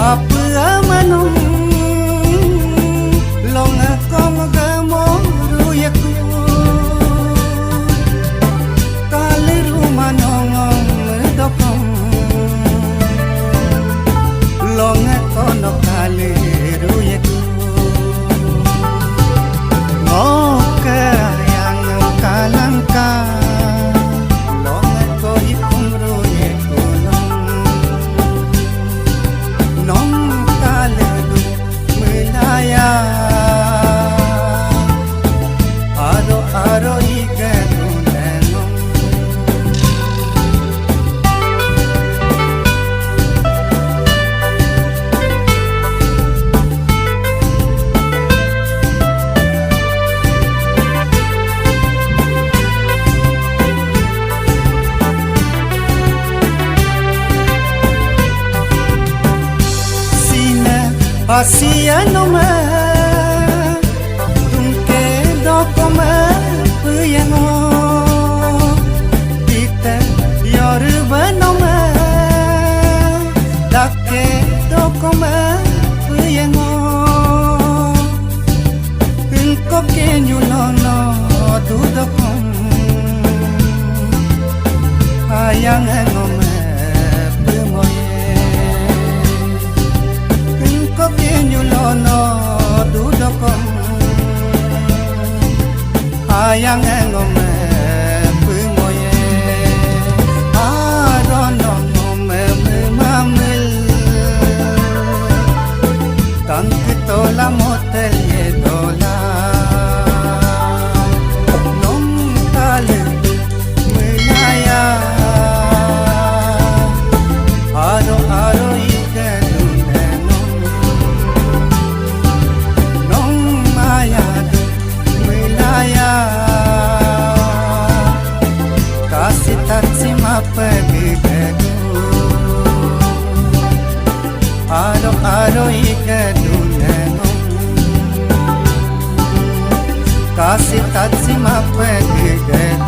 apa manung long kong gamoru yaku kaliru manong dokong long kono kaliru yaku ngoka yang kalangka long ko ikumru yaku nong kaliru melaya aro aro iganu nenong Asia noma tunke dokoma puyango kita yoruba noma dakke dokoma puyango unko kenyulono dudokom ayang ngoma nyulono dudokom ayang ngome pumoye arono ngome mamil tang kitola motel ye dola nom kale melaya aro aro ikenu taksi mapagi gadu aro aro igadu nenong kasih taksi mapagi gadu